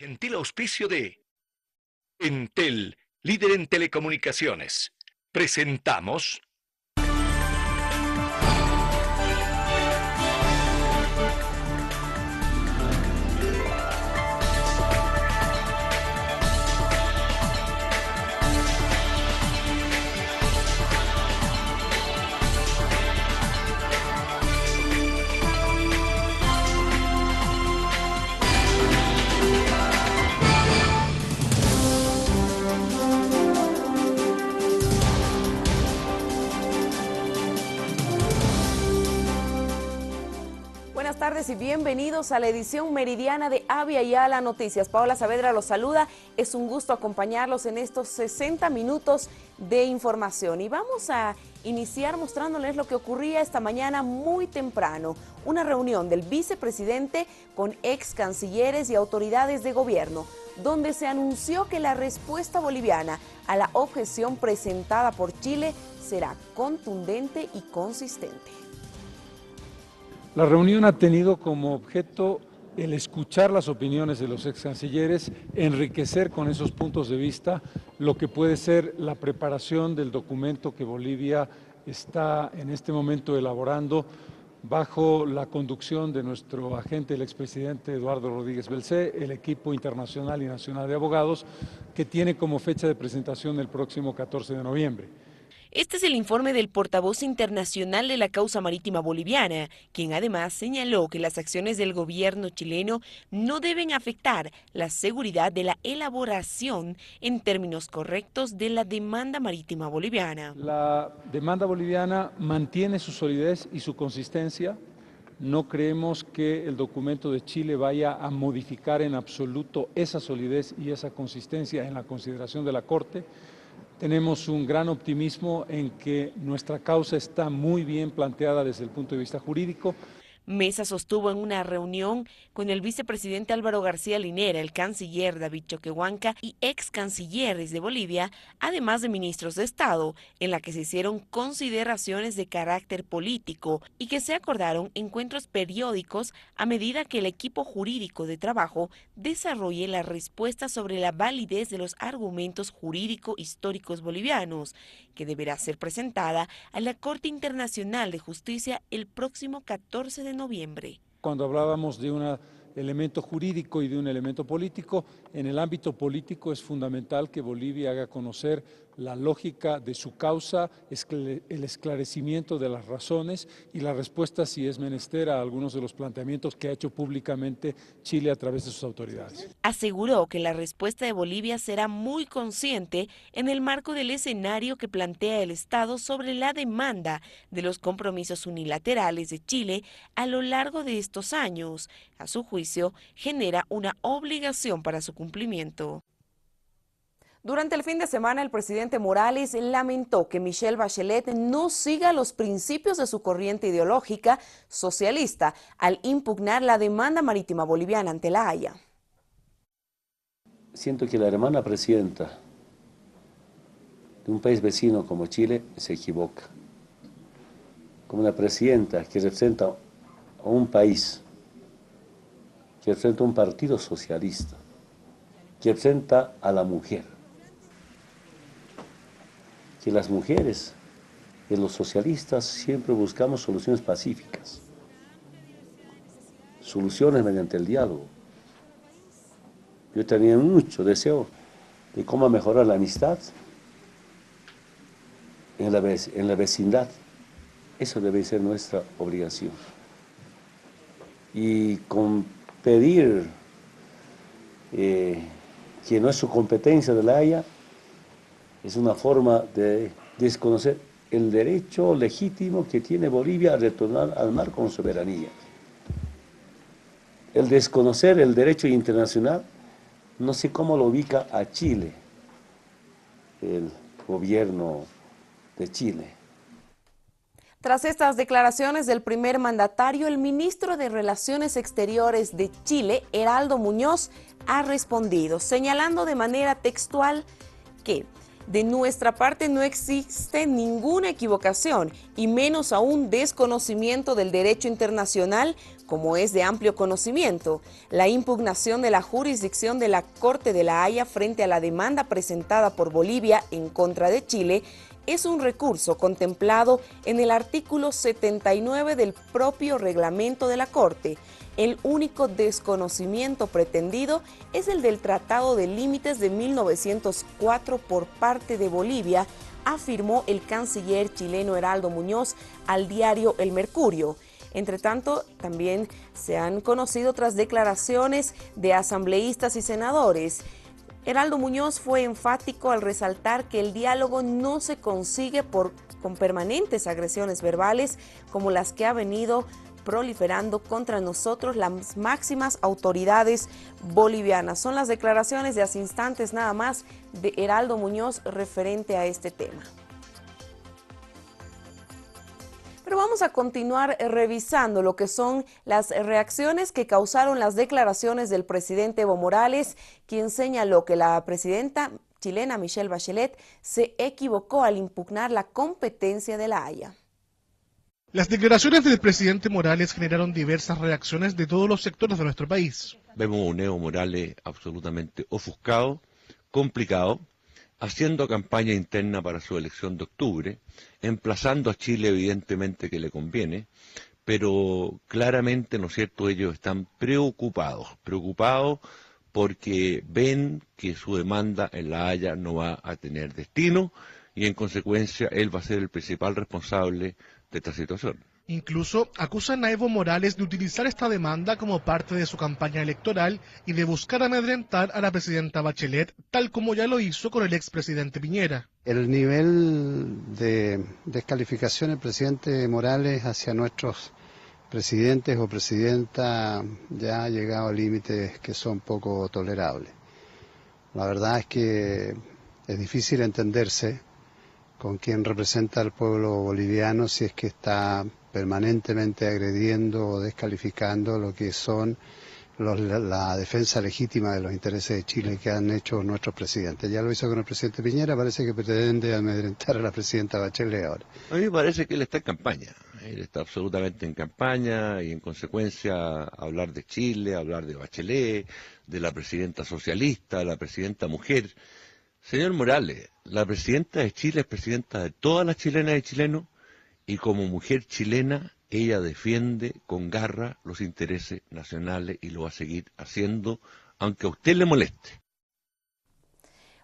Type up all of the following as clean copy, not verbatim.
Gentil auspicio de Entel, líder en telecomunicaciones. Presentamos Buenas tardes y bienvenidos a la edición meridiana de Avia Yala Noticias. Paola Saavedra los saluda. Es un gusto acompañarlos en estos 60 minutos de información. Y vamos a iniciar mostrándoles lo que ocurría esta mañana muy temprano. Una reunión del vicepresidente con ex cancilleres y autoridades de gobierno, donde se anunció que la respuesta boliviana a la objeción presentada por Chile será contundente y consistente. La reunión ha tenido como objeto el escuchar las opiniones de los ex cancilleres, enriquecer con esos puntos de vista lo que puede ser la preparación del documento que Bolivia está en este momento elaborando bajo la conducción de nuestro agente, el expresidente Eduardo Rodríguez Belcé, el equipo internacional y nacional de abogados, que tiene como fecha de presentación el próximo 14 de noviembre. Este es el informe del portavoz internacional de la causa marítima boliviana, quien además señaló que las acciones del gobierno chileno no deben afectar la seguridad de la elaboración en términos correctos de la demanda marítima boliviana. La demanda boliviana mantiene su solidez y su consistencia. No creemos que el documento de Chile vaya a modificar en absoluto esa solidez y esa consistencia en la consideración de la Corte. Tenemos un gran optimismo en que nuestra causa está muy bien planteada desde el punto de vista jurídico. Mesa sostuvo en una reunión con el vicepresidente Álvaro García Linera, el canciller David Choquehuanca y ex cancilleres de Bolivia, además de ministros de Estado, en la que se hicieron consideraciones de carácter político y que se acordaron encuentros periódicos a medida que el equipo jurídico de trabajo desarrolle la respuesta sobre la validez de los argumentos jurídico-históricos bolivianos, que deberá ser presentada a la Corte Internacional de Justicia el próximo 14 de noviembre. Cuando hablábamos de un elemento jurídico y de un elemento político, en el ámbito político es fundamental que Bolivia haga conocer la lógica de su causa, el esclarecimiento de las razones y la respuesta, si es menester, a algunos de los planteamientos que ha hecho públicamente Chile a través de sus autoridades. Aseguró que la respuesta de Bolivia será muy consciente en el marco del escenario que plantea el Estado sobre la demanda de los compromisos unilaterales de Chile a lo largo de estos años. A su juicio, genera una obligación para su cumplimiento. Durante el fin de semana, el presidente Morales lamentó que Michelle Bachelet no siga los principios de su corriente ideológica socialista al impugnar la demanda marítima boliviana ante la Haya. Siento que la hermana presidenta de un país vecino como Chile se equivoca. Como una presidenta que representa a un país, que representa a un partido socialista, que representa a la mujer. Que las mujeres y los socialistas siempre buscamos soluciones pacíficas, soluciones mediante el diálogo. Yo tenía mucho deseo de cómo mejorar la amistad en la vecindad. Eso debe ser nuestra obligación. Y con pedir que no es su competencia de la Haya, es una forma de desconocer el derecho legítimo que tiene Bolivia a retornar al mar con soberanía. El desconocer el derecho internacional, no sé cómo lo ubica a Chile, el gobierno de Chile. Tras estas declaraciones del primer mandatario, el ministro de Relaciones Exteriores de Chile, Heraldo Muñoz, ha respondido, señalando de manera textual que De nuestra parte no existe ninguna equivocación y menos aún desconocimiento del derecho internacional, como es de amplio conocimiento. La impugnación de la jurisdicción de la Corte de la Haya frente a la demanda presentada por Bolivia en contra de Chile es un recurso contemplado en el artículo 79 del propio reglamento de la Corte. El único desconocimiento pretendido es el del Tratado de Límites de 1904 por parte de Bolivia, afirmó el canciller chileno Heraldo Muñoz al diario El Mercurio. Entre tanto, también se han conocido otras declaraciones de asambleístas y senadores. Heraldo Muñoz fue enfático al resaltar que el diálogo no se consigue con permanentes agresiones verbales como las que ha venido proliferando contra nosotros las máximas autoridades bolivianas. Son las declaraciones de hace instantes nada más de Heraldo Muñoz referente a este tema. Pero vamos a continuar revisando lo que son las reacciones que causaron las declaraciones del presidente Evo Morales, quien señaló que la presidenta chilena Michelle Bachelet se equivocó al impugnar la competencia de la Haya. Las declaraciones del presidente Morales generaron diversas reacciones de todos los sectores de nuestro país. Vemos un Evo Morales absolutamente ofuscado, complicado, haciendo campaña interna para su elección de octubre, emplazando a Chile evidentemente que le conviene, pero claramente, ¿no es cierto?, ellos están preocupados porque ven que su demanda en La Haya no va a tener destino y en consecuencia él va a ser el principal responsable de esta situación. Incluso acusan a Evo Morales de utilizar esta demanda como parte de su campaña electoral y de buscar amedrentar a la presidenta Bachelet, tal como ya lo hizo con el expresidente Piñera. El nivel de descalificación del presidente Morales hacia nuestros presidentes o presidenta ya ha llegado a límites que son poco tolerables. La verdad es que es difícil entenderse con quien representa al pueblo boliviano si es que está permanentemente agrediendo o descalificando lo que son la defensa legítima de los intereses de Chile que han hecho nuestros presidentes. Ya lo hizo con el presidente Piñera, parece que pretende amedrentar a la presidenta Bachelet ahora. A mí me parece que él está en campaña, él está absolutamente en campaña y en consecuencia hablar de Chile, hablar de Bachelet, de la presidenta socialista, la presidenta mujer. Señor Morales, la presidenta de Chile es presidenta de todas las chilenas y chilenos y como mujer chilena ella defiende con garra los intereses nacionales y lo va a seguir haciendo aunque a usted le moleste.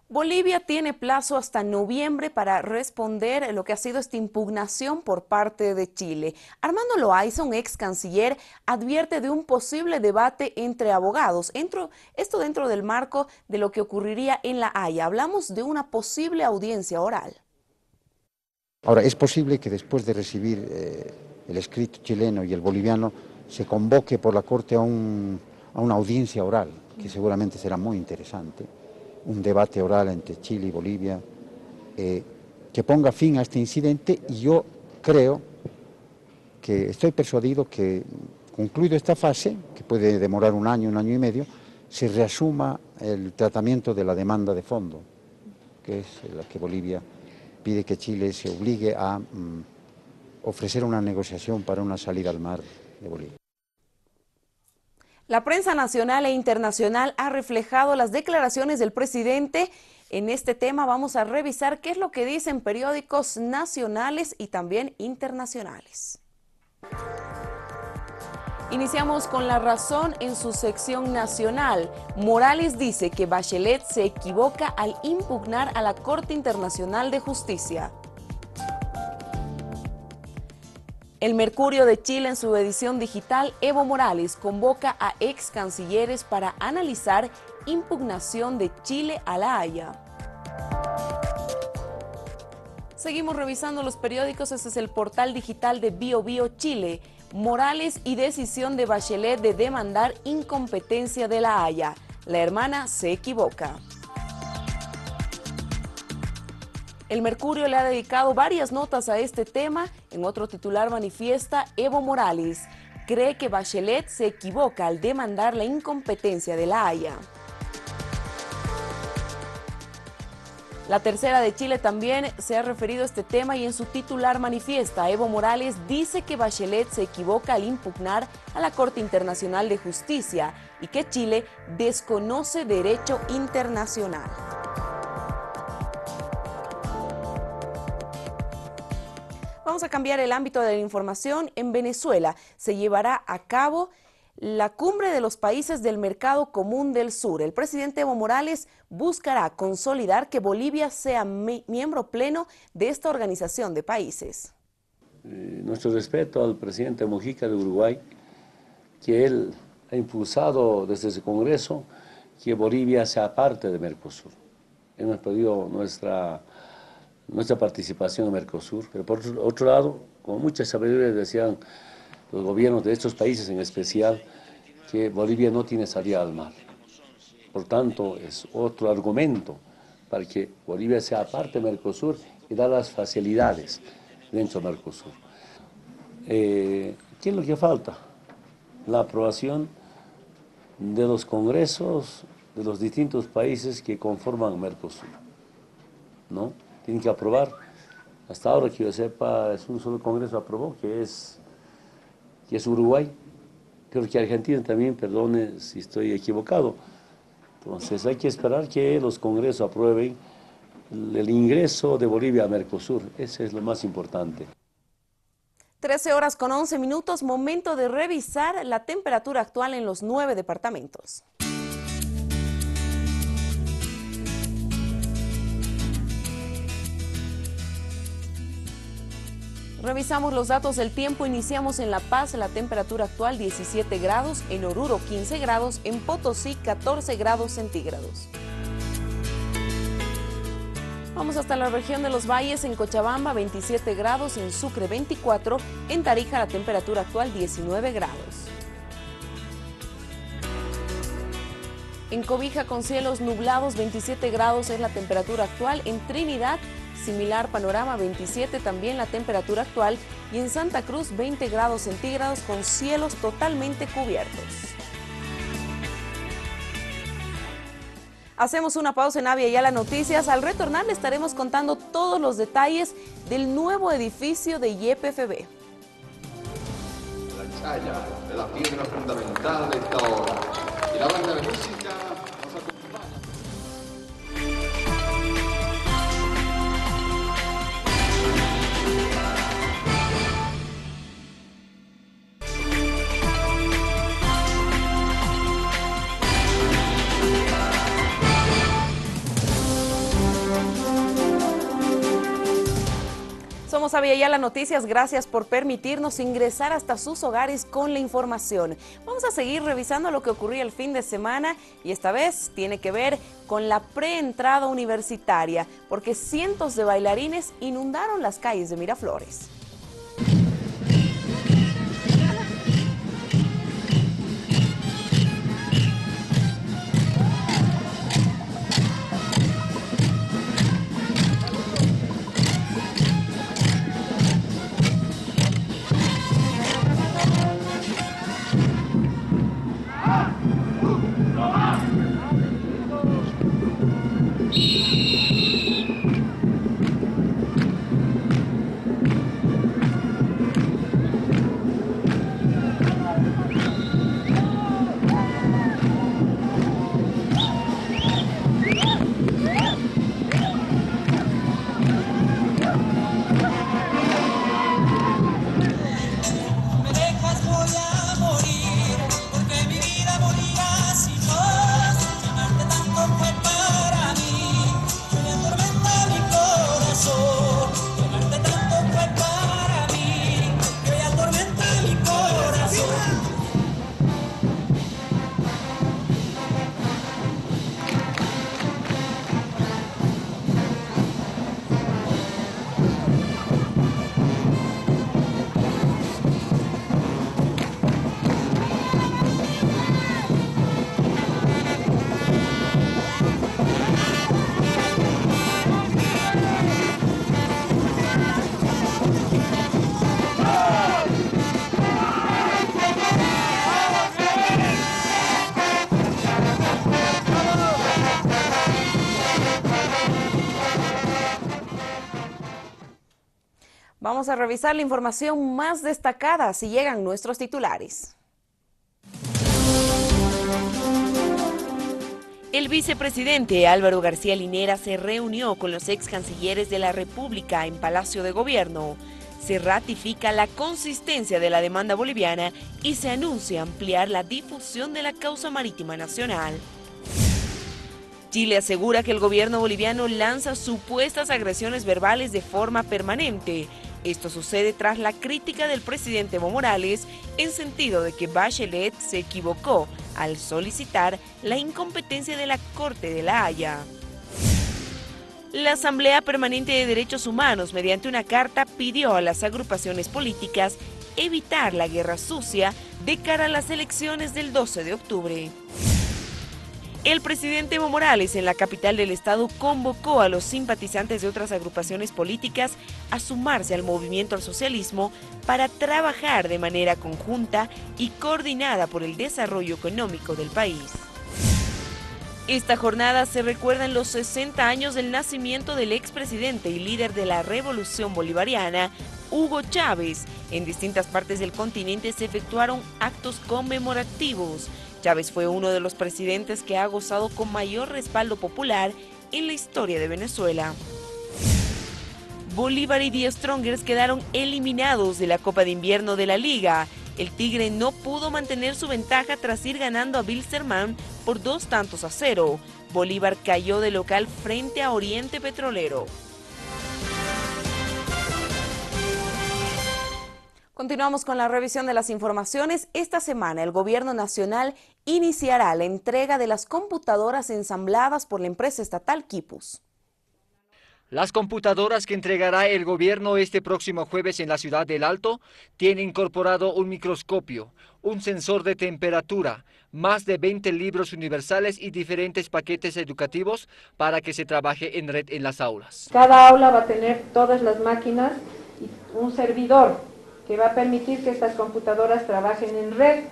Bolivia tiene plazo hasta noviembre para responder lo que ha sido esta impugnación por parte de Chile. Armando Loaiza, un ex canciller, advierte de un posible debate entre abogados. Esto dentro del marco de lo que ocurriría en La Haya. Hablamos de una posible audiencia oral. Ahora, es posible que después de recibir el escrito chileno y el boliviano se convoque por la Corte a una audiencia oral, que seguramente será muy interesante. Un debate oral entre Chile y Bolivia que ponga fin a este incidente y yo creo que estoy persuadido que concluido esta fase, que puede demorar un año y medio, se reasuma el tratamiento de la demanda de fondo, que es la que Bolivia pide que Chile se obligue a ofrecer una negociación para una salida al mar de Bolivia. La prensa nacional e internacional ha reflejado las declaraciones del presidente. En este tema vamos a revisar qué es lo que dicen periódicos nacionales y también internacionales. Iniciamos con La Razón en su sección nacional. Morales dice que Bachelet se equivoca al impugnar a la Corte Internacional de Justicia. El Mercurio de Chile en su edición digital, Evo Morales convoca a ex cancilleres para analizar impugnación de Chile a La Haya. Seguimos revisando los periódicos, este es el portal digital de BioBio Chile. Morales y decisión de Bachelet de demandar incompetencia de La Haya. La hermana se equivoca. El Mercurio le ha dedicado varias notas a este tema. En otro titular manifiesta, Evo Morales cree que Bachelet se equivoca al demandar la incompetencia de La Haya. La tercera de Chile también se ha referido a este tema y en su titular manifiesta, Evo Morales dice que Bachelet se equivoca al impugnar a la Corte Internacional de Justicia y que Chile desconoce derecho internacional. Vamos a cambiar el ámbito de la información. En Venezuela se llevará a cabo la cumbre de los países del Mercado Común del Sur. El presidente Evo Morales buscará consolidar que Bolivia sea miembro pleno de esta organización de países. Nuestro respeto al presidente Mujica de Uruguay, que él ha impulsado desde ese Congreso que Bolivia sea parte de Mercosur. Hemos pedido nuestra participación en Mercosur, pero por otro lado, con mucha sabiduría decían los gobiernos de estos países en especial que Bolivia no tiene salida al mar. Por tanto, es otro argumento para que Bolivia sea parte de Mercosur y dar las facilidades dentro de Mercosur. ¿Qué es lo que falta? La aprobación de los congresos de los distintos países que conforman Mercosur, ¿no? Tienen que aprobar. Hasta ahora que yo sepa, es un solo congreso aprobó, que es Uruguay. Creo que Argentina también, perdone si estoy equivocado. Entonces hay que esperar que los congresos aprueben el ingreso de Bolivia a Mercosur. Ese es lo más importante. 13 horas con 11 minutos, momento de revisar la temperatura actual en los 9 departamentos. Revisamos los datos del tiempo, iniciamos en La Paz, la temperatura actual 17 grados, en Oruro 15 grados, en Potosí 14 grados centígrados. Vamos hasta la región de los valles, en Cochabamba 27 grados, en Sucre 24, en Tarija la temperatura actual 19 grados. En Cobija con cielos nublados 27 grados es la temperatura actual, en Trinidad similar panorama 27 también la temperatura actual y en Santa Cruz 20 grados centígrados con cielos totalmente cubiertos. Hacemos una pausa en Avia Yala Noticias. Al retornar le estaremos contando todos los detalles del nuevo edificio de YPFB. La chaya de la piedra fundamental de esta obra. Y la banda de música nos acompaña. Somos Avia Yala Noticias, gracias por permitirnos ingresar hasta sus hogares con la información. Vamos a seguir revisando lo que ocurrió el fin de semana y esta vez tiene que ver con la preentrada universitaria, porque cientos de bailarines inundaron las calles de Miraflores. Vamos a revisar la información más destacada si llegan nuestros titulares. El vicepresidente Álvaro García Linera se reunió con los ex cancilleres de la República en Palacio de Gobierno. Se ratifica la consistencia de la demanda boliviana y se anuncia ampliar la difusión de la causa marítima nacional. Chile asegura que el gobierno boliviano lanza supuestas agresiones verbales de forma permanente. Esto sucede tras la crítica del presidente Evo Morales en sentido de que Bachelet se equivocó al solicitar la incompetencia de la Corte de La Haya. La Asamblea Permanente de Derechos Humanos, mediante una carta, pidió a las agrupaciones políticas evitar la guerra sucia de cara a las elecciones del 12 de octubre. El presidente Evo Morales en la capital del estado convocó a los simpatizantes de otras agrupaciones políticas a sumarse al movimiento al socialismo para trabajar de manera conjunta y coordinada por el desarrollo económico del país. Esta jornada se recuerdan los 60 años del nacimiento del expresidente y líder de la Revolución Bolivariana, Hugo Chávez. En distintas partes del continente se efectuaron actos conmemorativos. Chávez fue uno de los presidentes que ha gozado con mayor respaldo popular en la historia de Venezuela. Bolívar y The Strongers quedaron eliminados de la Copa de Invierno de la Liga. El Tigre no pudo mantener su ventaja tras ir ganando a Wilstermann por 2-0. Bolívar cayó de local frente a Oriente Petrolero. Continuamos con la revisión de las informaciones. Esta semana el Gobierno Nacional iniciará la entrega de las computadoras ensambladas por la empresa estatal Quipus. Las computadoras que entregará el gobierno este próximo jueves en la ciudad del Alto tienen incorporado un microscopio, un sensor de temperatura, más de 20 libros universales y diferentes paquetes educativos para que se trabaje en red en las aulas. Cada aula va a tener todas las máquinas y un servidor que va a permitir que estas computadoras trabajen en red,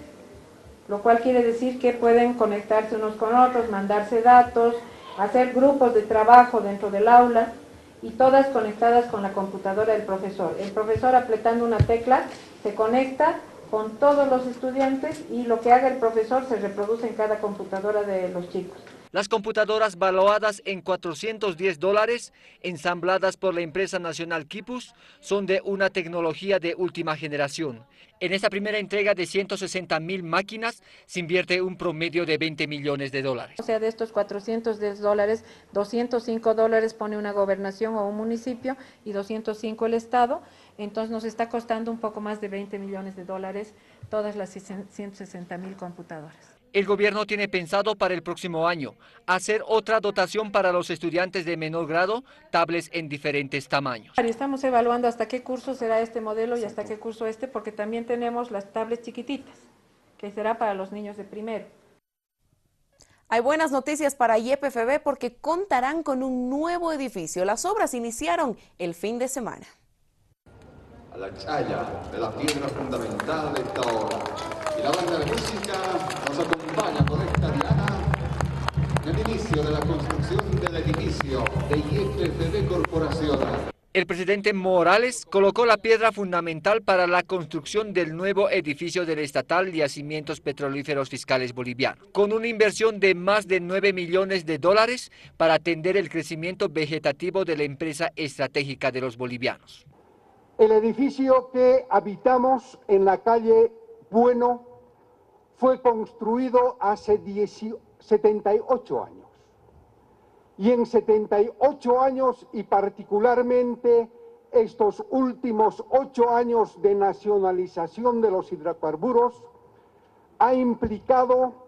lo cual quiere decir que pueden conectarse unos con otros, mandarse datos, hacer grupos de trabajo dentro del aula y todas conectadas con la computadora del profesor. El profesor apretando una tecla se conecta con todos los estudiantes y lo que haga el profesor se reproduce en cada computadora de los chicos. Las computadoras valuadas en $410, ensambladas por la empresa nacional Quipus, son de una tecnología de última generación. En esta primera entrega de 160.000 máquinas se invierte un promedio de $20 millones. O sea, de estos $410, $205 pone una gobernación o un municipio y 205 el Estado. Entonces nos está costando un poco más de $20 millones todas las 160.000 computadoras. El gobierno tiene pensado para el próximo año hacer otra dotación para los estudiantes de menor grado, tablets en diferentes tamaños. Estamos evaluando hasta qué curso será este modelo y hasta qué curso este, porque también tenemos las tablets chiquititas, que será para los niños de primero. Hay buenas noticias para YPFB porque contarán con un nuevo edificio. Las obras iniciaron el fin de semana. A la chaya de la piedra fundamental de esta obra. Y la banda de música nos acompaña con esta diana en el inicio de la construcción del edificio de YPFB Corporación. El presidente Morales colocó la piedra fundamental para la construcción del nuevo edificio del Estatal de Yacimientos Petrolíferos Fiscales Boliviano, con una inversión de más de $9 millones para atender el crecimiento vegetativo de la empresa estratégica de los bolivianos. El edificio que habitamos en la calle Bueno fue construido hace 78 años. Y en 78 años, y particularmente estos últimos 8 años de nacionalización de los hidrocarburos, ha implicado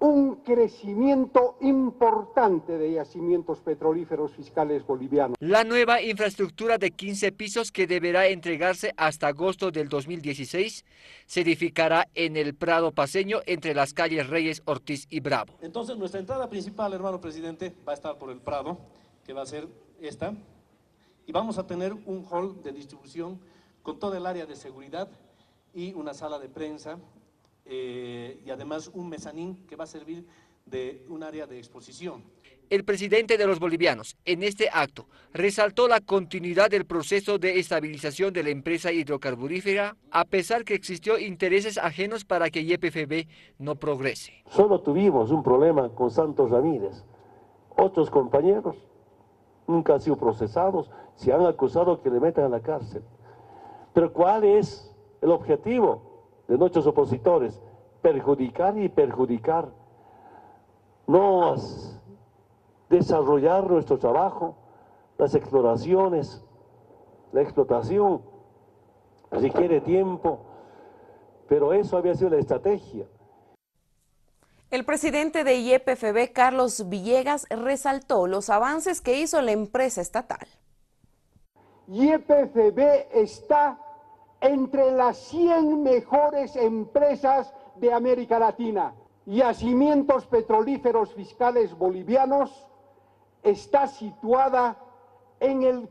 un crecimiento importante de yacimientos petrolíferos fiscales bolivianos. La nueva infraestructura de 15 pisos que deberá entregarse hasta agosto del 2016 se edificará en el Prado Paceño entre las calles Reyes, Ortiz y Bravo. Entonces nuestra entrada principal, hermano presidente, va a estar por el Prado, que va a ser esta, y vamos a tener un hall de distribución con todo el área de seguridad y una sala de prensa, y además un mezanín que va a servir de un área de exposición. El presidente de los bolivianos, en este acto, resaltó la continuidad del proceso de estabilización de la empresa hidrocarburífera, a pesar que existió intereses ajenos para que YPFB no progrese. Solo tuvimos un problema con Santos Ramírez. Otros compañeros nunca han sido procesados, se han acusado que le metan a la cárcel. Pero ¿cuál es el objetivo de nuestros opositores? Perjudicar y perjudicar. No desarrollar nuestro trabajo, las exploraciones, la explotación, requiere tiempo, pero eso había sido la estrategia. El presidente de YPFB, Carlos Villegas, resaltó los avances que hizo la empresa estatal. YPFB está entre las 100 mejores empresas de América Latina. Yacimientos Petrolíferos Fiscales Bolivianos está situada en el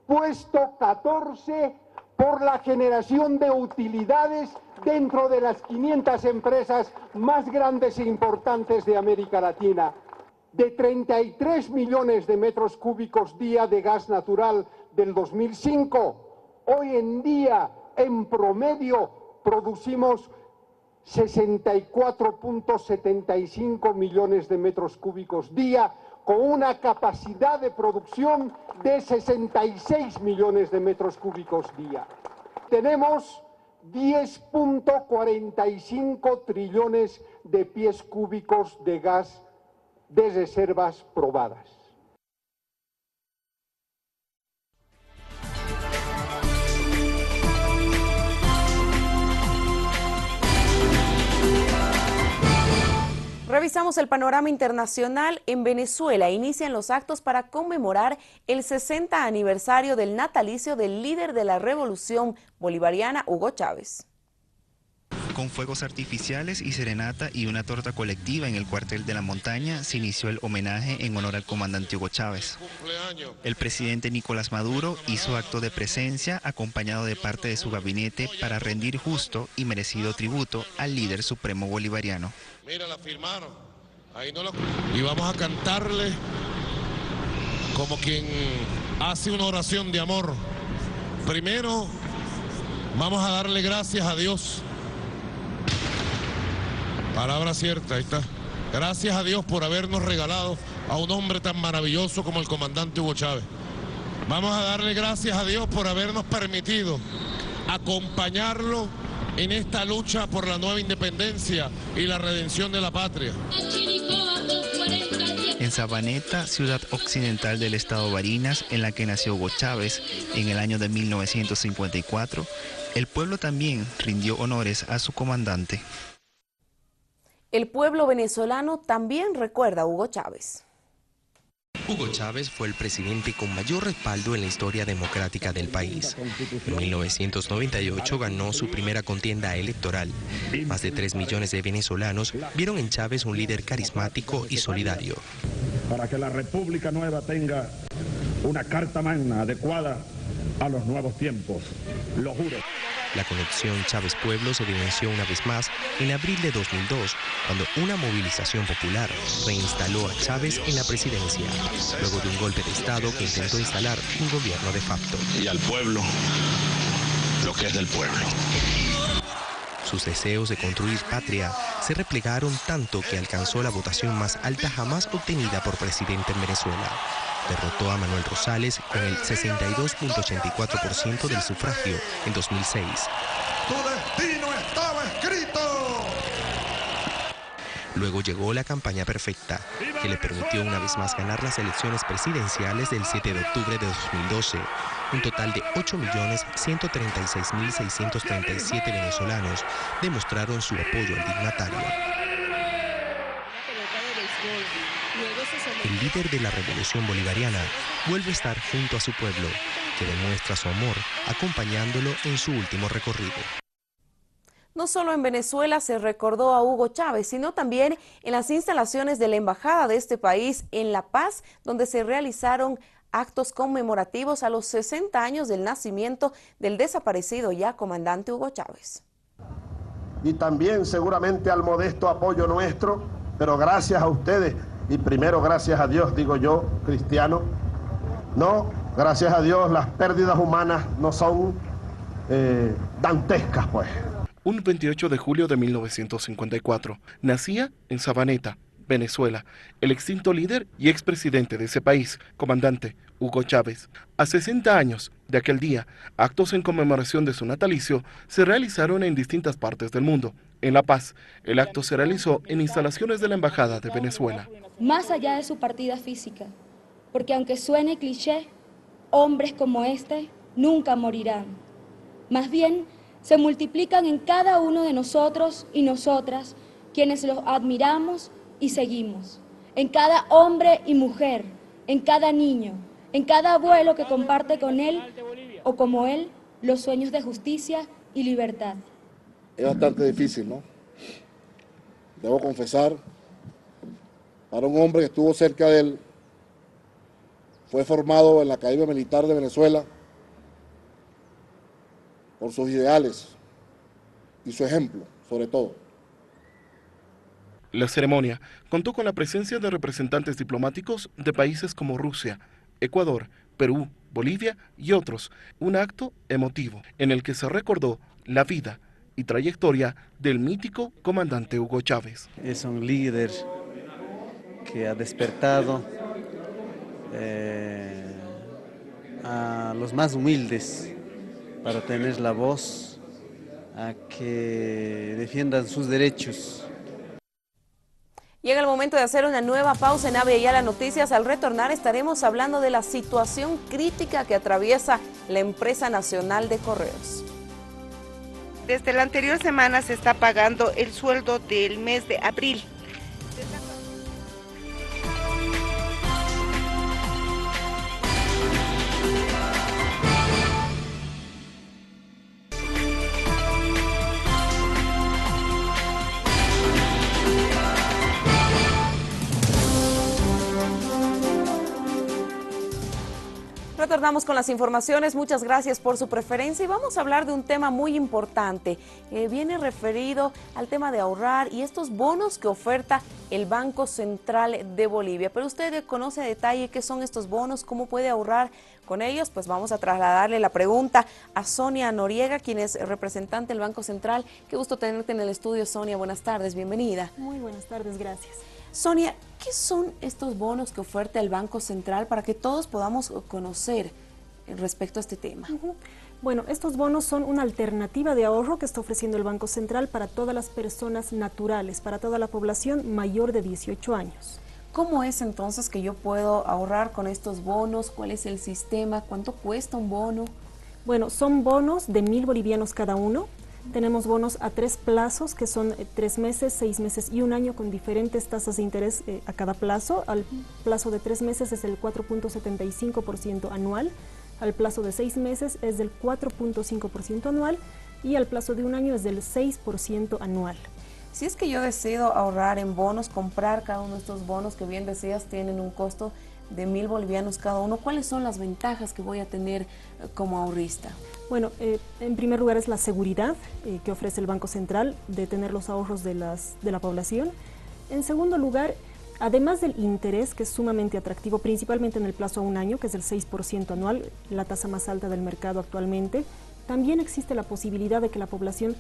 puesto 14 por la generación de utilidades dentro de las 500 empresas más grandes e importantes de América Latina. De 33 millones de metros cúbicos día de gas natural del 2005, hoy en día en promedio producimos 64.75 millones de metros cúbicos día, con una capacidad de producción de 66 millones de metros cúbicos día. Tenemos 10.45 trillones de pies cúbicos de gas de reservas probadas. Revisamos el panorama internacional. En Venezuela inician los actos para conmemorar el 60 aniversario del natalicio del líder de la revolución bolivariana, Hugo Chávez. Con fuegos artificiales y serenata y una torta colectiva en el cuartel de la montaña se inició el homenaje en honor al comandante Hugo Chávez. El presidente Nicolás Maduro hizo acto de presencia acompañado de parte de su gabinete para rendir justo y merecido tributo al líder supremo bolivariano. Mira, la firmaron. Ahí no lo... Y vamos a cantarle como quien hace una oración de amor. Primero, vamos a darle gracias a Dios. Palabra cierta, ahí está. Gracias a Dios por habernos regalado a un hombre tan maravilloso como el comandante Hugo Chávez. Vamos a darle gracias a Dios por habernos permitido acompañarlo en esta lucha por la nueva independencia y la redención de la patria. En Sabaneta, ciudad occidental del estado Barinas, en la que nació Hugo Chávez en el año de 1954, el pueblo también rindió honores a su comandante. El pueblo venezolano también recuerda a Hugo Chávez. Hugo Chávez fue el presidente con mayor respaldo en la historia democrática del país. En 1998 ganó su primera contienda electoral. Más de 3 millones de venezolanos vieron en Chávez un líder carismático y solidario. Para que la República Nueva tenga una carta magna adecuada a los nuevos tiempos, lo juro. La conexión Chávez-Pueblo se evidenció una vez más en abril de 2002, cuando una movilización popular reinstaló a Chávez en la presidencia, luego de un golpe de Estado que intentó instalar un gobierno de facto. Y al pueblo, lo que es del pueblo. Sus deseos de construir patria se replegaron tanto que alcanzó la votación más alta jamás obtenida por presidente en Venezuela. Derrotó a Manuel Rosales con el 62.84% del sufragio en 2006. ¡Tu destino estaba escrito! Luego llegó la campaña perfecta, que le permitió una vez más ganar las elecciones presidenciales del 7 de octubre de 2012. Un total de 8.136.637 venezolanos demostraron su apoyo al dignatario. El líder de la revolución bolivariana vuelve a estar junto a su pueblo, que demuestra su amor acompañándolo en su último recorrido. No solo en Venezuela se recordó a Hugo Chávez, sino también en las instalaciones de la embajada de este país en La Paz, donde se realizaron actos conmemorativos a los 60 años del nacimiento del desaparecido ya comandante Hugo Chávez. Y también seguramente al modesto apoyo nuestro pero gracias a ustedes, y primero gracias a Dios, digo yo, cristiano, no, gracias a Dios las pérdidas humanas no son dantescas, pues. Un 28 de julio de 1954, nacía en Sabaneta, Venezuela, el extinto líder y expresidente de ese país, comandante Hugo Chávez. A 60 años de aquel día, actos en conmemoración de su natalicio se realizaron en distintas partes del mundo. En La Paz, el acto se realizó en instalaciones de la Embajada de Venezuela. Más allá de su partida física, porque aunque suene cliché, hombres como este nunca morirán. Más bien, se multiplican en cada uno de nosotros y nosotras, quienes los admiramos y seguimos, en cada hombre y mujer, en cada niño, en cada abuelo que comparte con él o como él los sueños de justicia y libertad. Es bastante difícil, ¿no? Debo confesar, para un hombre que estuvo cerca de él, fue formado en la Academia Militar de Venezuela por sus ideales y su ejemplo, sobre todo. La ceremonia contó con la presencia de representantes diplomáticos de países como Rusia, Ecuador, Perú, Bolivia y otros. Un acto emotivo en el que se recordó la vida y trayectoria del mítico comandante Hugo Chávez. Es un líder que ha despertado a los más humildes para tener la voz, a que defiendan sus derechos. Llega el momento de hacer una nueva pausa en Avia Yala Noticias. Al retornar estaremos hablando de la situación crítica que atraviesa la empresa nacional de correos. Desde la anterior semana se está pagando el sueldo del mes de abril. Retornamos con las informaciones, muchas gracias por su preferencia y vamos a hablar de un tema muy importante. Viene referido al tema de ahorrar y estos bonos que oferta el Banco Central de Bolivia. Pero usted conoce a detalle qué son estos bonos, cómo puede ahorrar con ellos. Pues vamos a trasladarle la pregunta a Sonia Noriega, quien es representante del Banco Central. Qué gusto tenerte en el estudio, Sonia. Buenas tardes, bienvenida. Muy buenas tardes, gracias. Sonia, ¿qué son estos bonos que oferta el Banco Central para que todos podamos conocer respecto a este tema? Bueno, estos bonos son una alternativa de ahorro que está ofreciendo el Banco Central para todas las personas naturales, para toda la población mayor de 18 años. ¿Cómo es entonces que yo puedo ahorrar con estos bonos? ¿Cuál es el sistema? ¿Cuánto cuesta un bono? Bueno, son bonos de 1.000 bolivianos cada uno. Tenemos bonos a 3 plazos, que son 3 meses, 6 meses y 1 año, con diferentes tasas de interés a cada plazo. Al plazo de 3 meses es el 4.75% anual, al plazo de 6 meses es del 4.5% anual y al plazo de 1 año es del 6% anual. Si es que yo decido ahorrar en bonos, comprar cada uno de estos bonos que bien decías tienen un costo de 1.000 bolivianos cada uno, ¿cuáles son las ventajas que voy a tener como ahorrista? Bueno, en primer lugar es la seguridad que ofrece el Banco Central de tener los ahorros de la población. En segundo lugar, además del interés, que es sumamente atractivo, principalmente en el plazo a 1 año, que es del 6% anual, la tasa más alta del mercado actualmente, también existe la posibilidad de que la población,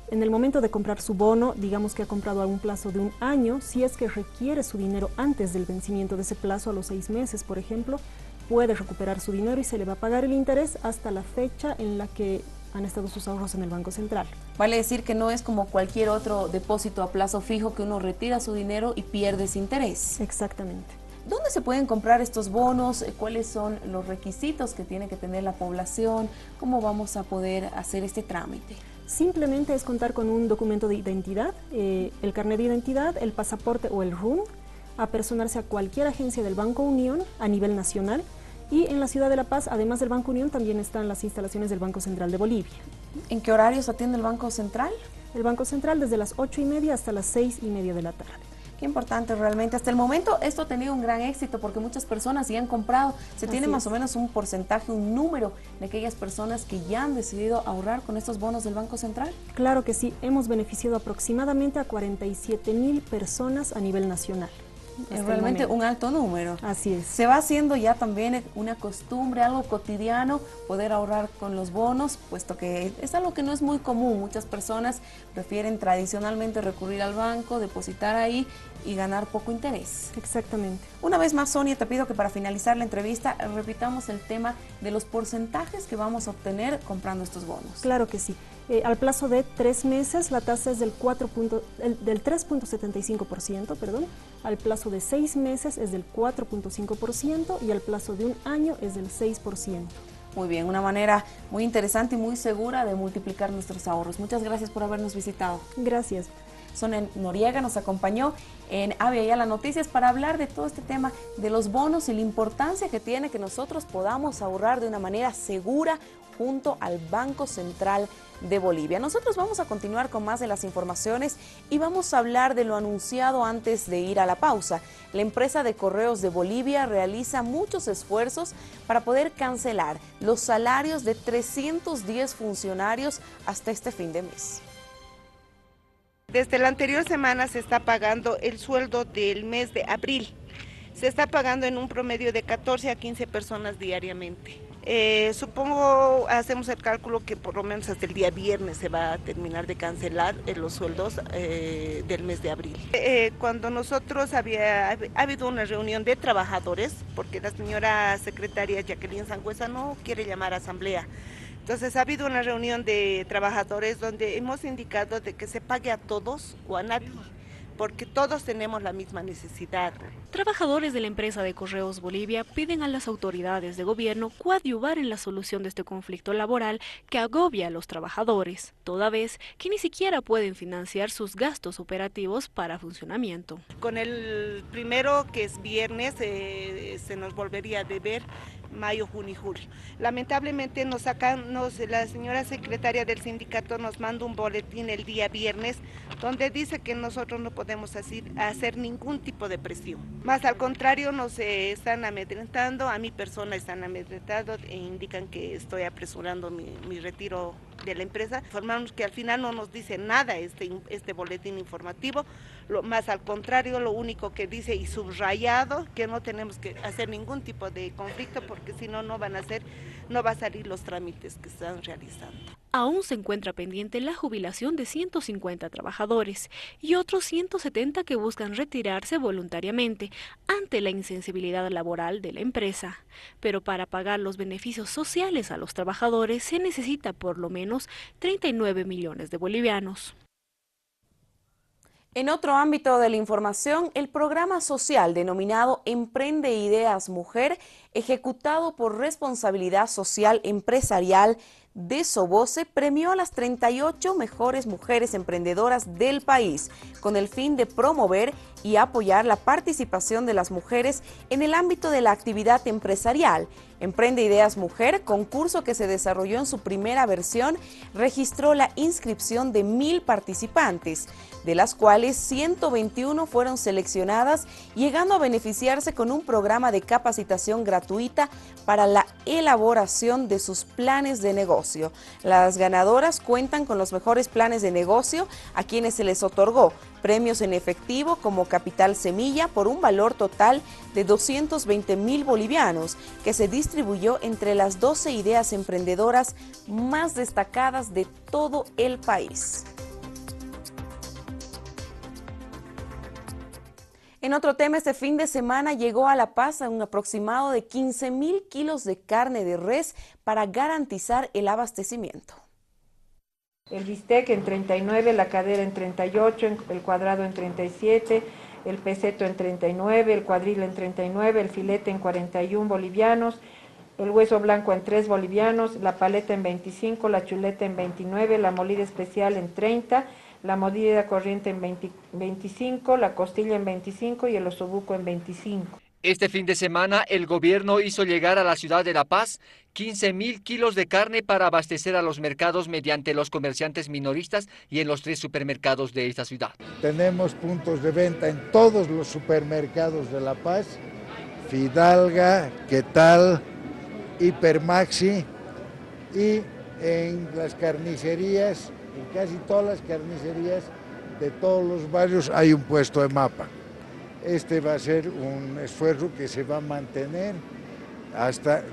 en el momento de comprar su bono, digamos que ha comprado a un plazo de 1 año, si es que requiere su dinero antes del vencimiento de ese plazo, a los 6 meses, por ejemplo, puede recuperar su dinero y se le va a pagar el interés hasta la fecha en la que han estado sus ahorros en el Banco Central. Vale decir que no es como cualquier otro depósito a plazo fijo que uno retira su dinero y pierde ese interés. Exactamente. ¿Dónde se pueden comprar estos bonos? ¿Cuáles son los requisitos que tiene que tener la población? ¿Cómo vamos a poder hacer este trámite? Simplemente es contar con un documento de identidad, el carnet de identidad, el pasaporte o el RUN, apersonarse a cualquier agencia del Banco Unión a nivel nacional. Y en la ciudad de La Paz, además del Banco Unión, también están las instalaciones del Banco Central de Bolivia. ¿En qué horarios atiende el Banco Central? El Banco Central desde las 8:30 hasta las 6:30 de la tarde. Qué importante realmente. Hasta el momento esto ha tenido un gran éxito porque muchas personas ya han comprado. Se tiene más o menos un porcentaje, un número de aquellas personas que ya han decidido ahorrar con estos bonos del Banco Central. Claro que sí, hemos beneficiado aproximadamente a 47.000 personas a nivel nacional. Es realmente un alto número. Así es. Se va haciendo ya también una costumbre, algo cotidiano, poder ahorrar con los bonos, puesto que es algo que no es muy común. Muchas personas prefieren tradicionalmente recurrir al banco, depositar ahí y ganar poco interés. Exactamente. Una vez más, Sonia, te pido que para finalizar la entrevista repitamos el tema de los porcentajes que vamos a obtener comprando estos bonos. Claro que sí. Al plazo de 3 meses la tasa es del 3.75%, perdón. Al plazo de 6 meses es del 4.5% y al plazo de un año es del 6%. Muy bien, una manera muy interesante y muy segura de multiplicar nuestros ahorros. Muchas gracias por habernos visitado. Gracias. Sonia Noriega nos acompañó en Avia Yala Noticias para hablar de todo este tema de los bonos y la importancia que tiene que nosotros podamos ahorrar de una manera segura junto al Banco Central de Bolivia. Nosotros vamos a continuar con más de las informaciones y vamos a hablar de lo anunciado antes de ir a la pausa. La empresa de correos de Bolivia realiza muchos esfuerzos para poder cancelar los salarios de 310 funcionarios hasta este fin de mes. Desde la anterior semana se está pagando el sueldo del mes de abril. Se está pagando en un promedio de 14 a 15 personas diariamente. Supongo, hacemos el cálculo que por lo menos hasta el día viernes se va a terminar de cancelar los sueldos del mes de abril. Cuando nosotros ha habido una reunión de trabajadores, porque la señora secretaria Jacqueline Sangüesa no quiere llamar a asamblea. Entonces ha habido una reunión de trabajadores donde hemos indicado de que se pague a todos o a nadie, porque todos tenemos la misma necesidad. Trabajadores de la empresa de Correos Bolivia piden a las autoridades de gobierno coadyuvar en la solución de este conflicto laboral que agobia a los trabajadores, toda vez que ni siquiera pueden financiar sus gastos operativos para funcionamiento. Con el primero, que es viernes, se nos volvería a deber mayo, junio y julio. Lamentablemente la señora secretaria del sindicato nos manda un boletín el día viernes donde dice que nosotros no podemos hacer ningún tipo de presión. Más al contrario, nos están amedrentando, a mi persona están amedrentando e indican que estoy apresurando mi retiro de la empresa. Informamos que al final no nos dice nada este boletín informativo, más al contrario, lo único que dice y subrayado que no tenemos que hacer ningún tipo de conflicto porque si no, no va a salir los trámites que están realizando. Aún se encuentra pendiente la jubilación de 150 trabajadores y otros 170 que buscan retirarse voluntariamente ante la insensibilidad laboral de la empresa. Pero para pagar los beneficios sociales a los trabajadores se necesita por lo menos 39 millones de bolivianos. En otro ámbito de la información, el programa social denominado Emprende Ideas Mujer, ejecutado por Responsabilidad Social Empresarial de Soboce, premió a las 38 mejores mujeres emprendedoras del país, con el fin de promover y apoyar la participación de las mujeres en el ámbito de la actividad empresarial. Emprende Ideas Mujer, concurso que se desarrolló en su primera versión, registró la inscripción de 1000 participantes, de las cuales 121 fueron seleccionadas, llegando a beneficiarse con un programa de capacitación gratuita para la elaboración de sus planes de negocio. Las ganadoras cuentan con los mejores planes de negocio, a quienes se les otorgó premios en efectivo como capital semilla por un valor total de 220.000 bolivianos, que se distribuyó entre las 12 ideas emprendedoras más destacadas de todo el país. En otro tema, este fin de semana llegó a La Paz un aproximado de 15.000 kilos de carne de res para garantizar el abastecimiento. El bistec en 39, la cadera en 38, el cuadrado en 37, el peseto en 39, el cuadril en 39, el filete en 41 bolivianos, el hueso blanco en 3 bolivianos, la paleta en 25, la chuleta en 29, la molida especial en 30, la molida corriente en 25, la costilla en 25 y el osobuco en 25. Este fin de semana, el gobierno hizo llegar a la ciudad de La Paz 15.000 kilos de carne para abastecer a los mercados mediante los comerciantes minoristas y en los 3 supermercados de esta ciudad. Tenemos puntos de venta en todos los supermercados de La Paz, Fidalga, Quetal, Hipermaxi, y en las carnicerías, en casi todas las carnicerías de todos los barrios hay un puesto de mapa. Este va a ser un esfuerzo que se va a mantener hasta,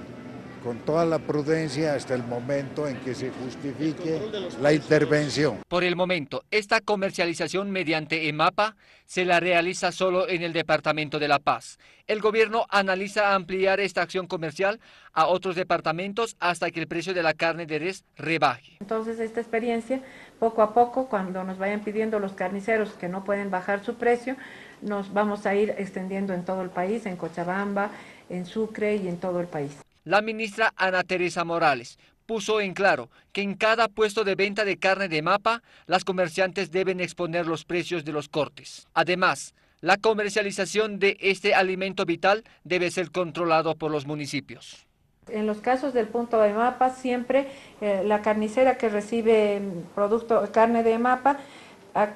con toda la prudencia, hasta el momento en que se justifique la intervención. Por el momento, esta comercialización mediante EMAPA se la realiza solo en el departamento de La Paz. El gobierno analiza ampliar esta acción comercial a otros departamentos hasta que el precio de la carne de res rebaje. Entonces, esta experiencia, poco a poco, cuando nos vayan pidiendo los carniceros que no pueden bajar su precio, nos vamos a ir extendiendo en todo el país, en Cochabamba, en Sucre y en todo el país. La ministra Ana Teresa Morales puso en claro que en cada puesto de venta de carne de EMAPA, las comerciantes deben exponer los precios de los cortes. Además, la comercialización de este alimento vital debe ser controlado por los municipios. En los casos del punto de EMAPA, siempre la carnicera que recibe carne de EMAPA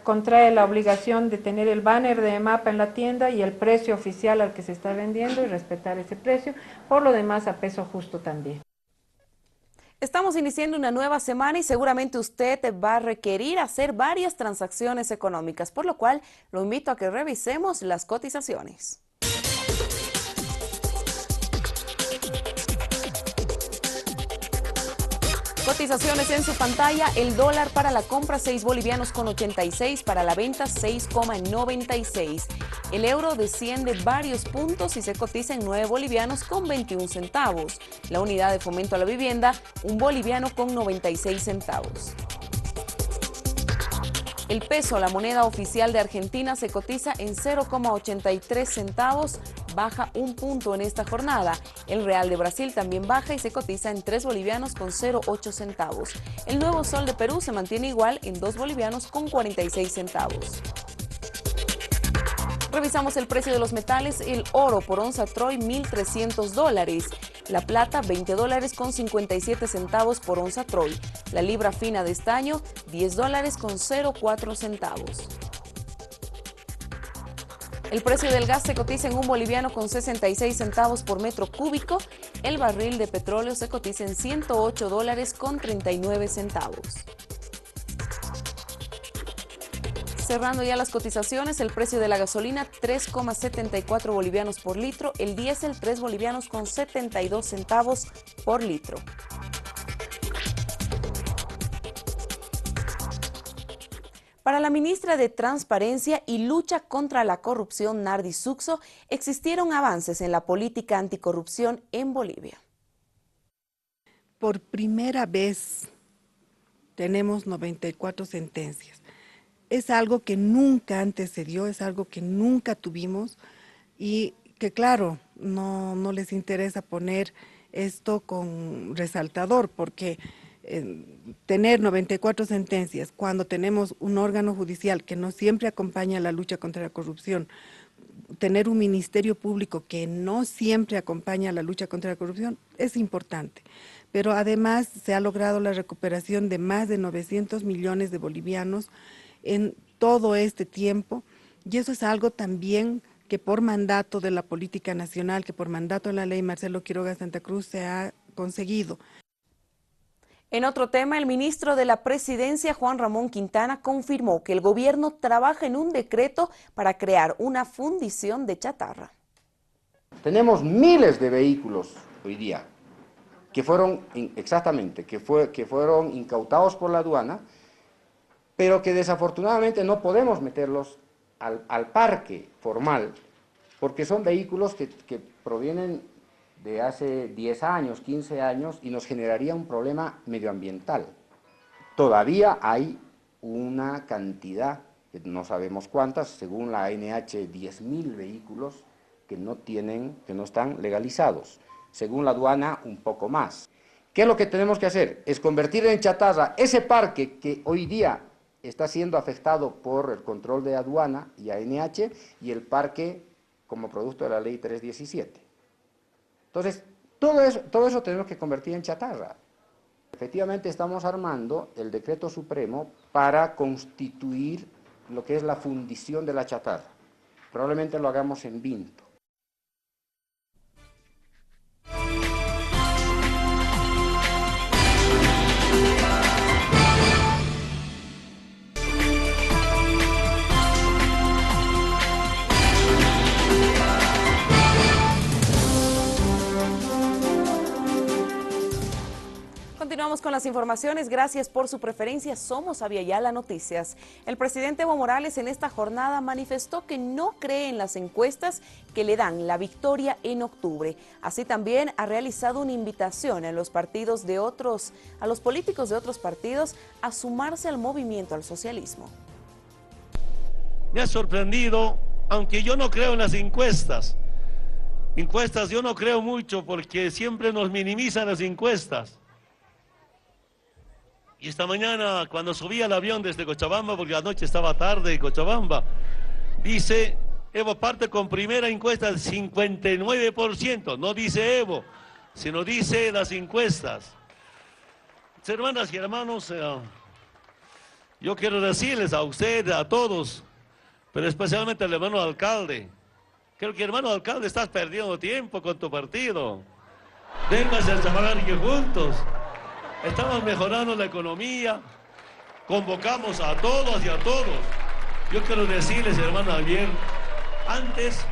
contrae la obligación de tener el banner de EMAPA en la tienda y el precio oficial al que se está vendiendo y respetar ese precio, por lo demás a peso justo también. Estamos iniciando una nueva semana y seguramente usted va a requerir hacer varias transacciones económicas, por lo cual lo invito a que revisemos las cotizaciones. Cotizaciones en su pantalla: el dólar para la compra 6 bolivianos con 86, para la venta 6,96. El euro desciende varios puntos y se cotiza en 9 bolivianos con 21 centavos. La unidad de fomento a la vivienda, 1 boliviano con 96 centavos. El peso, la moneda oficial de Argentina, se cotiza en 0,83 centavos, baja 1 punto en esta jornada. El real de Brasil también baja y se cotiza en 3 bolivianos con 0,8 centavos. El nuevo sol de Perú se mantiene igual en 2 bolivianos con 46 centavos. Revisamos el precio de los metales: el oro por onza Troy, $1.300. La plata, $20 con 57 centavos por onza Troy. La libra fina de estaño, $10 con 0,4 centavos. El precio del gas se cotiza en 1 boliviano con 66 centavos por metro cúbico. El barril de petróleo se cotiza en $108 con 39 centavos. Cerrando ya las cotizaciones, el precio de la gasolina 3,74 bolivianos por litro, el diésel 3 bolivianos con 72 centavos por litro. Para la ministra de Transparencia y Lucha contra la Corrupción, Nardi Suxo, existieron avances en la política anticorrupción en Bolivia. Por primera vez tenemos 94 sentencias. Es algo que nunca antes se dio, es algo que nunca tuvimos y que claro, no les interesa poner esto con resaltador, porque tener 94 sentencias cuando tenemos un órgano judicial que no siempre acompaña la lucha contra la corrupción, tener un ministerio público que no siempre acompaña la lucha contra la corrupción, es importante. Pero además se ha logrado la recuperación de más de 900 millones de bolivianos en todo este tiempo, y eso es algo también que por mandato de la política nacional, que por mandato de la ley Marcelo Quiroga Santa Cruz se ha conseguido. En otro tema, el ministro de la Presidencia, Juan Ramón Quintana, confirmó que el gobierno trabaja en un decreto para crear una fundición de chatarra. Tenemos miles de vehículos hoy día que fueron fueron incautados por la aduana, pero que desafortunadamente no podemos meterlos al parque formal, porque son vehículos que provienen de hace 10 años, 15 años, y nos generaría un problema medioambiental. Todavía hay una cantidad, que no sabemos cuántas, según la ANH, 10.000 vehículos que no están legalizados. Según la aduana, un poco más. ¿Qué es lo que tenemos que hacer? Es convertir en chatarra ese parque que hoy día está siendo afectado por el control de aduana y ANH, y el parque como producto de la ley 317. Entonces, todo eso tenemos que convertir en chatarra. Efectivamente estamos armando el decreto supremo para constituir lo que es la fundición de la chatarra. Probablemente lo hagamos en Vinto. Continuamos con las informaciones. Gracias por su preferencia. Somos Aviala Noticias. El presidente Evo Morales en esta jornada manifestó que no cree en las encuestas que le dan la victoria en octubre. Así también ha realizado una invitación a los políticos de otros partidos a sumarse al movimiento al socialismo. Me ha sorprendido, aunque yo no creo en las encuestas. Encuestas yo no creo mucho porque siempre nos minimizan las encuestas. Y esta mañana, cuando subí al avión desde Cochabamba, porque anoche estaba tarde en Cochabamba, dice, Evo parte con primera encuesta del 59%. No dice Evo, sino dice las encuestas. Hermanas y hermanos, yo quiero decirles a ustedes, a todos, pero especialmente al hermano alcalde, creo que hermano alcalde estás perdiendo tiempo con tu partido. Véngase a trabajar juntos. Estamos mejorando la economía, convocamos a todos y a todos. Yo quiero decirles, hermano Javier, antes,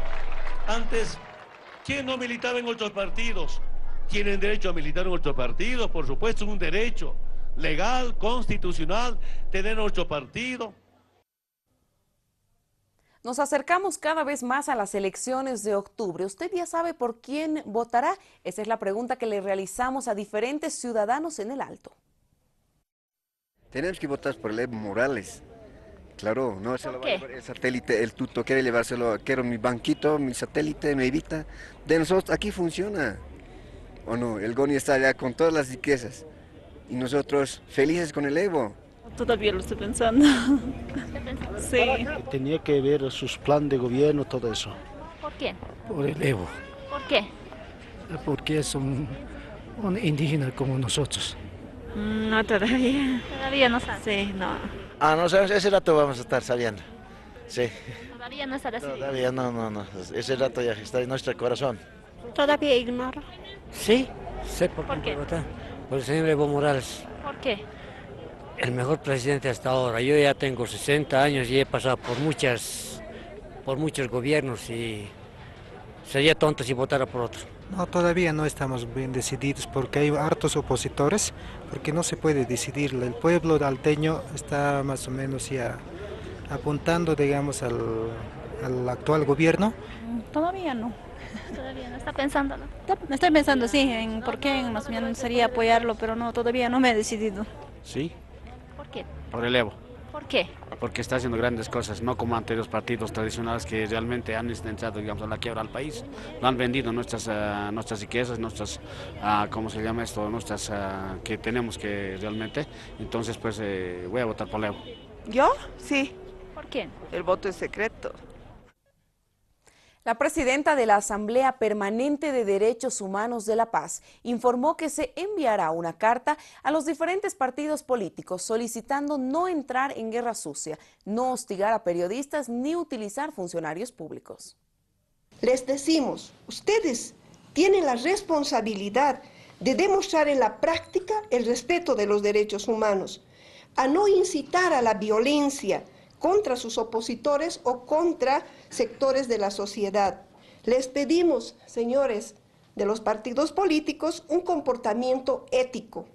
¿quién no militaba en otros partidos? Tienen derecho a militar en otros partidos, por supuesto, es un derecho legal, constitucional, tener nuestro partido. Nos acercamos cada vez más a las elecciones de octubre. ¿Usted ya sabe por quién votará? Esa es la pregunta que le realizamos a diferentes ciudadanos en el Alto. Tenemos que votar por el Evo Morales. Claro, no se lo va a llevar el satélite, el tuto quiere llevárselo, quiero mi banquito, mi satélite, mi evita. De nosotros aquí funciona. ¿O no? El Goni está allá con todas las riquezas. Y nosotros felices con el Evo. Todavía lo estoy pensando. Sí. Tenía que ver sus planes de gobierno, todo eso. ¿Por quién? Por el Evo. ¿Por qué? Porque es un indígena como nosotros. No, todavía. Todavía no sabe. Sí, no. No sabemos, ese rato vamos a estar sabiendo. Sí. Todavía no está decidido. Todavía no. Ese rato ya está en nuestro corazón. Todavía ignoro. Sí, sé por qué votar. Por el señor Evo Morales. ¿Por qué? El mejor presidente hasta ahora. Yo ya tengo 60 años y he pasado por muchos gobiernos y sería tonto si votara por otro. No, todavía no estamos bien decididos porque hay hartos opositores, porque no se puede decidir. El pueblo alteño está más o menos ya apuntando, digamos, al actual gobierno. Todavía no. Todavía no está pensándolo. Estoy pensando, sí, en por qué más bien sería apoyarlo, pero no, todavía no me he decidido. Sí. ¿Por qué? Por el Evo. ¿Por qué? Porque está haciendo grandes cosas, no como anteriores partidos tradicionales que realmente han intentado, digamos, a la quiebra al país. No han vendido nuestras riquezas, ¿cómo se llama esto? Nuestras que tenemos que realmente. Entonces, pues voy a votar por el Evo. ¿Yo? Sí. ¿Por quién? El voto es secreto. La presidenta de la Asamblea Permanente de Derechos Humanos de La Paz informó que se enviará una carta a los diferentes partidos políticos solicitando no entrar en guerra sucia, no hostigar a periodistas ni utilizar funcionarios públicos. Les decimos, ustedes tienen la responsabilidad de demostrar en la práctica el respeto de los derechos humanos, a no incitar a la violencia contra sus opositores o contra sectores de la sociedad. Les pedimos, señores de los partidos políticos, un comportamiento ético.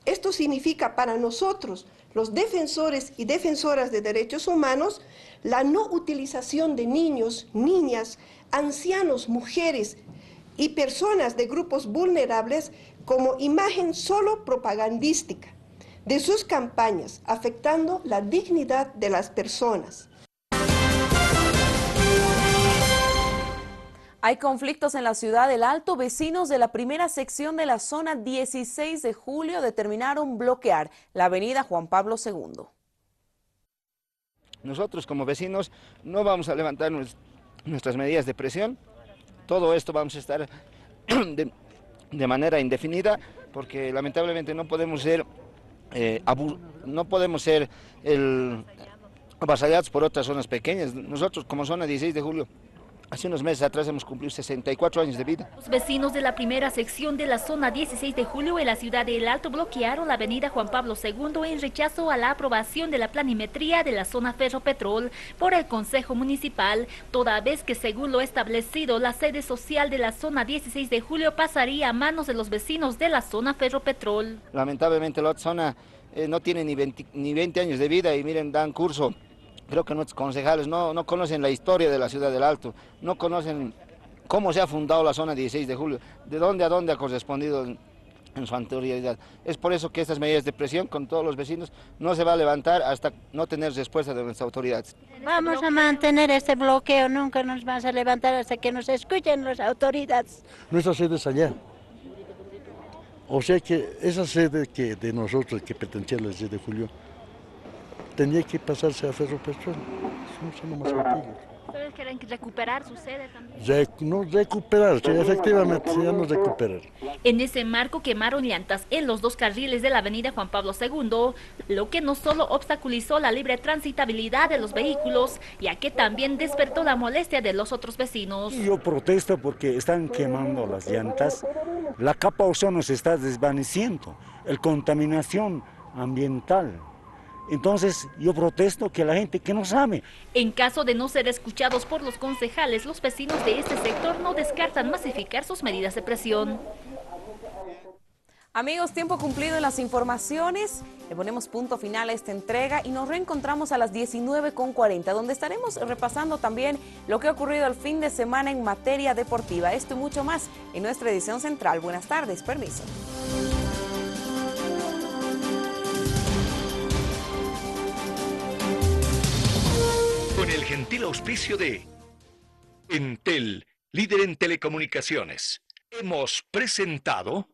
Esto significa para nosotros, los defensores y defensoras de derechos humanos, la no utilización de niños, niñas, ancianos, mujeres y personas de grupos vulnerables como imagen solo propagandística de sus campañas, afectando la dignidad de las personas. Hay conflictos en la ciudad del Alto. Vecinos de la primera sección de la zona 16 de julio determinaron bloquear la avenida Juan Pablo II. Nosotros como vecinos no vamos a levantar nuestras medidas de presión. Todo esto vamos a estar de manera indefinida, porque lamentablemente no podemos ser avasallados por otras zonas pequeñas. Nosotros, como zona 16 de julio, hace unos meses atrás hemos cumplido 64 años de vida. Los vecinos de la primera sección de la zona 16 de julio en la ciudad de El Alto bloquearon la avenida Juan Pablo II en rechazo a la aprobación de la planimetría de la zona Ferropetrol por el Consejo Municipal, toda vez que según lo establecido, la sede social de la zona 16 de julio pasaría a manos de los vecinos de la zona Ferropetrol. Lamentablemente la otra zona no tiene ni 20 años de vida y miren, dan curso. Creo que nuestros concejales no conocen la historia de la ciudad del Alto, no conocen cómo se ha fundado la zona 16 de julio, de dónde a dónde ha correspondido en su anterioridad. Es por eso que estas medidas de presión con todos los vecinos no se va a levantar hasta no tener respuesta de nuestras autoridades. Vamos a mantener este bloqueo, nunca nos vamos a levantar hasta que nos escuchen las autoridades. Nuestra sede es allá. O sea que esa sede que de nosotros, que pertenecía a la 16 de julio, tenía que pasarse a Ferropetrol. Somos más antiguos. ¿Ustedes quieren recuperar su sede también? No recuperar, sí, efectivamente, ya no recuperar. En ese marco quemaron llantas en los dos carriles de la avenida Juan Pablo II, lo que no solo obstaculizó la libre transitabilidad de los vehículos, ya que también despertó la molestia de los otros vecinos. Yo protesto porque están quemando las llantas, la capa ozono se está desvaneciendo, la contaminación ambiental. Entonces yo protesto que la gente que no sabe. En caso de no ser escuchados por los concejales, los vecinos de este sector no descartan masificar sus medidas de presión. Amigos, tiempo cumplido en las informaciones. Le ponemos punto final a esta entrega y nos reencontramos a las 19:40, donde estaremos repasando también lo que ha ocurrido el fin de semana en materia deportiva. Esto y mucho más en nuestra edición central. Buenas tardes, permiso. Con el gentil auspicio de Entel, líder en telecomunicaciones, hemos presentado...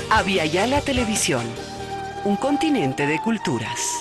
Aviala Televisión, un continente de culturas.